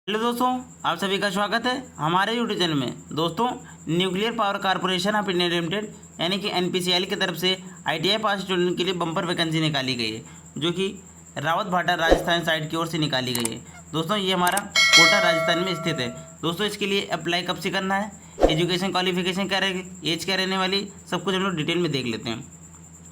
Hello दोस्तों, आप सभी का स्वागत है हमारे यूट्यूब चैनल में। दोस्तों, nuclear power corporation of India limited यानी कि एनपीसीएल की तरफ से आईटीआई पास स्टूडेंट के लिए बम्पर वैकेंसी निकाली गई है, जो कि रावत भाटा राजस्थान साइड की ओर से निकाली गई है। दोस्तों, ये हमारा कोटा राजस्थान में स्थित है। दोस्तों, इसके लिए अप्लाई कब से करना है, एजुकेशन क्वालिफिकेशन क्या रहेगी, एज क्या रहने वाली, सब कुछ हम लोग डिटेल में देख लेते हैं।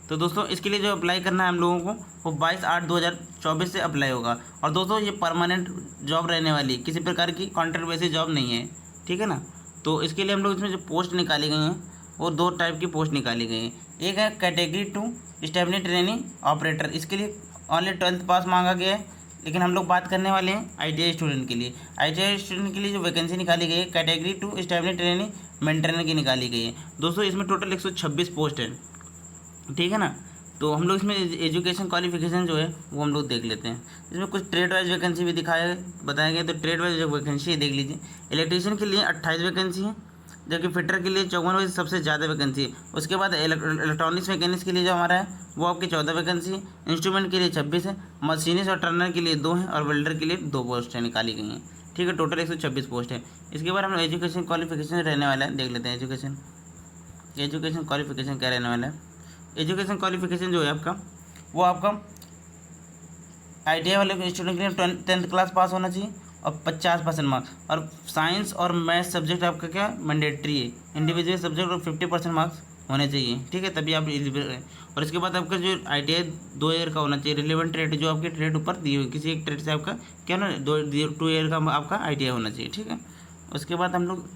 तो दोस्तों, इसके लिए जो अप्लाई करना है हम लोगों को, वो 22/8/2024 से अप्लाई होगा। और दोस्तों, ये परमानेंट जॉब रहने वाली, किसी प्रकार की कॉन्ट्रैक्ट बेसिस जॉब नहीं है, ठीक है ना। तो इसके लिए हम लोग इसमें जो पोस्ट निकाली गई हैं, वो 2 टाइप की पोस्ट निकाली गई हैं। एक है कैटेगरी 2 स्टेबलिटी ट्रेनिंग ऑपरेटर। इसके लिए ओनली 12th पास मांगा गया है, लेकिन हम लोग बात करने वाले हैं आईटीआई स्टूडेंट के लिए। आईटीआई स्टूडेंट के लिए जो वैकेंसी निकाली गई है, कैटेगरी 2 स्टेबलिटी ट्रेनिंग मेंटेनर की निकाली गई है। दोस्तों, इसमें टोटल 126 पोस्ट है, ठीक है ना। तो हम लोग इसमें एजुकेशन क्वालिफिकेशन जो है वो हम लोग देख लेते हैं। इसमें कुछ ट्रेड वाइज वैकेंसी भी बताया गया। तो ट्रेड वाइज जो वैकेंसी है देख लीजिए। इलेक्ट्रीशियन के लिए 28 वैकेंसी है, जबकि फिटर के लिए 54 वैसे सबसे ज़्यादा वैकेंसी है। उसके बाद इलेक्ट्रॉनिक्स मैकेनिक्स के लिए जो हमारा है वो आपकी 14 वैकेंसी है। इंस्ट्रूमेंट के लिए 26 है। मशीनिस्ट और टर्नर के लिए 2 हैं, और वेल्डर के लिए 2 पोस्टें निकाली गई हैं, ठीक है। टोटल 126 पोस्ट है। इसके बाद हम लोग एजुकेशन क्वालिफिकेशन रहने वाला है, देख लेते हैं। एजुकेशन क्वालिफिकेशन क्या रहने वाला है। एजुकेशन क्वालिफिकेशन जो है आपका, वो आपका आईटीआई वाले स्टूडेंट के लिए 10th क्लास पास होना चाहिए और 50% मार्क्स। और साइंस और मैथ्स सब्जेक्ट आपका क्या मैंडेटरी है, इंडिविजुअल सब्जेक्ट और 50% मार्क्स होने चाहिए, ठीक है, तभी आप एलिजिबल हैं। और इसके बाद आपका जो आईटीआई 2 ईयर का होना चाहिए। रिलेवेंट ट्रेड जो आपके ट्रेड ऊपर दी हुई, किसी एक ट्रेड से आपका क्या ना 2 ईयर का आपका आईटीआई होना चाहिए, ठीक है। उसके बाद हम लोग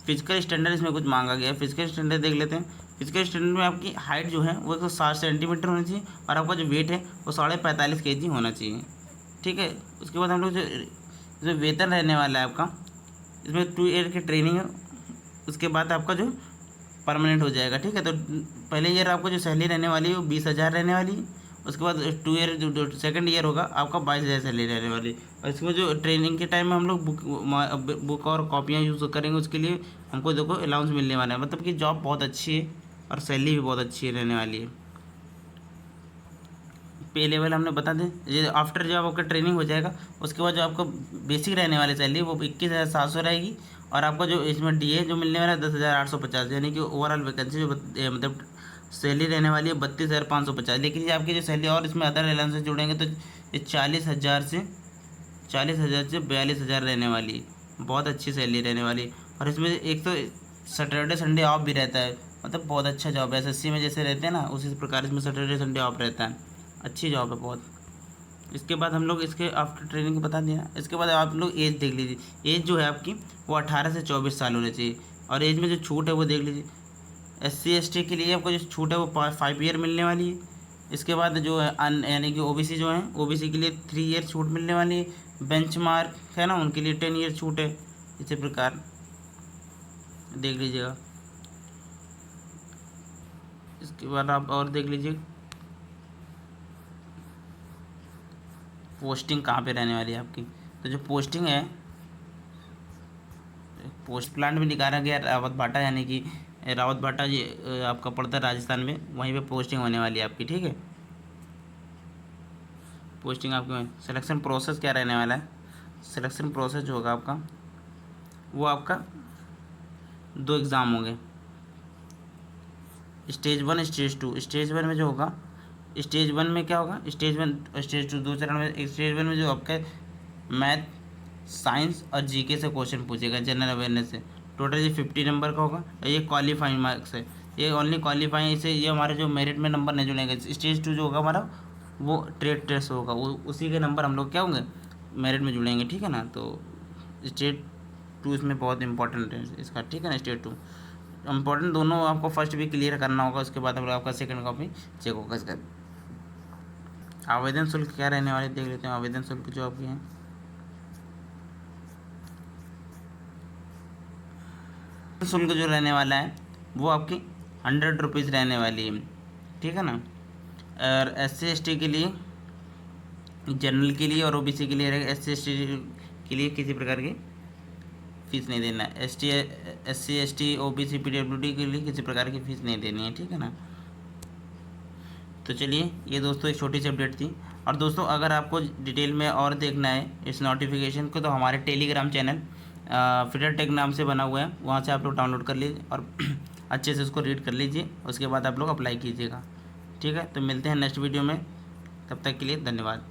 फिजिकल स्टैंडर्ड इसमें कुछ मांगा गया है। फिजिकल स्टैंडर्ड देख लेते हैं। फिजिकल स्टैंडर्ड में आपकी हाइट जो है वो 160 सेंटीमीटर होनी चाहिए, और आपका जो वेट है वो 45.5 kg होना चाहिए, ठीक है। उसके बाद हम लोग जो वेतन रहने वाला है आपका, इसमें 2 ईयर की ट्रेनिंग है। उसके बाद आपका जो परमानेंट हो जाएगा, ठीक है। तो पहले ईयर आपको जो सैलरी रहने वाली है वो 20,000 रहने वाली है। उसके बाद 2 ईयर जो सेकंड ईयर होगा आपका 22,000 सैलरी रहने वाली है। और इसमें जो ट्रेनिंग के टाइम में हम लोग बुक और कॉपियाँ यूज़ करेंगे, उसके लिए हमको देखो अलाउंस मिलने वाला है। मतलब कि जॉब बहुत अच्छी है और सैलरी भी बहुत अच्छी रहने वाली है। पे लेवल हमने बता दें, ये आफ्टर जब आपका ट्रेनिंग हो जाएगा उसके बाद जो आपका बेसिक रहने वाली सैलरी वो 21,700 रहेगी। और आपका जो इसमें डीए जो मिलने वाला है 10,850, यानी कि ओवरऑल वैकेंसी जो मतलब सैलरी रहने वाली है 32,550। लेकिन ये आपकी जो सैलरी और इसमें अदर अलाउंसेस जुड़ेंगे तो ये 40,000 से 42,000 रहने वाली है। बहुत अच्छी सैलरी रहने वाली है। और इसमें एक तो सैटरडे संडे ऑफ भी रहता है। मतलब बहुत अच्छा जॉब है, एसएससी में जैसे रहते हैं ना, उसी प्रकार इसमें सैटरडे संडे ऑफ रहता है। अच्छी जॉब है बहुत। इसके बाद हम लोग इसके आफ्टर ट्रेनिंग को बता दिया। इसके बाद आप लोग एज देख लीजिए। एज जो है आपकी वो 18 से 24 साल होनी चाहिए। और एज में जो छूट है वो देख लीजिए। SC ST के लिए आपको जो छूट है वो 5 ईयर मिलने वाली है। इसके बाद जो है यानी कि ओबीसी जो है, ओबीसी के लिए 3 ईयर छूट मिलने वाली है। बेंचमार्क है ना, उनके लिए 10 ईयर छूट है। इसी प्रकार देख लीजिएगा। इसके बाद आप और देख लीजिए पोस्टिंग कहाँ पे रहने वाली है आपकी। तो जो पोस्टिंग है, पोस्ट प्लांट में निकाला गया रावत भाटा, यानी कि रावत भाटा ये आपका पड़ता है राजस्थान में, वहीं पे पोस्टिंग होने वाली है आपकी, ठीक है। पोस्टिंग आपकी सिलेक्शन प्रोसेस क्या रहने वाला है। सिलेक्शन प्रोसेस जो होगा आपका, वो आपका 2 एग्ज़ाम होंगे, स्टेज 1 स्टेज 2। स्टेज 1 में जो होगा, स्टेज 1 में क्या होगा, स्टेज 1 स्टेज 2 दो चरण में। स्टेज 1 में जो आपका मैथ, साइंस और जीके से क्वेश्चन पूछेगा, जनरल अवेयरनेस से। टोटल ये 50 नंबर का होगा। ये क्वालिफाइंग मार्क्स है, ये ओनली क्वालिफाइंग, इसे ये हमारे जो मेरिट में नंबर नहीं जुड़ेंगे। स्टेज 2 जो होगा हमारा वो ट्रेड टेस्ट होगा, वो उसी के नंबर हम लोग क्या होंगे, मेरिट में जुड़ेंगे, ठीक है ना। तो स्टेज 2 इसमें बहुत इंपॉर्टेंट है इसका, ठीक है ना। स्टेज 2 इंपॉर्टेंट, दोनों आपको फर्स्ट भी क्लियर करना होगा, उसके बाद आपका सेकंड कॉपी चेक होगा इसका। आवेदन शुल्क क्या रहने वाले देख लेते हैं। आवेदन शुल्क जो आपके हैं, शुल्क जो रहने वाला है वो आपकी 100 रुपीज़ रहने वाली है, ठीक है ना। और SC ST के लिए, जनरल के लिए और OBC के लिए रहेगा। SC ST के लिए किसी प्रकार की फीस नहीं देना है। SC ST OBC PWD के लिए किसी प्रकार की फीस नहीं देनी है, ठीक है ना। तो चलिए, ये दोस्तों एक छोटी सी अपडेट थी। और दोस्तों अगर आपको डिटेल में और देखना है इस नोटिफिकेशन को तो हमारे टेलीग्राम चैनल फिटर टेक नाम से बना हुआ है, वहाँ से आप लोग डाउनलोड कर लीजिए और अच्छे से उसको रीड कर लीजिए, उसके बाद आप लोग अप्लाई कीजिएगा। ठीक है, तो मिलते हैं नेक्स्ट वीडियो में, तब तक के लिए धन्यवाद।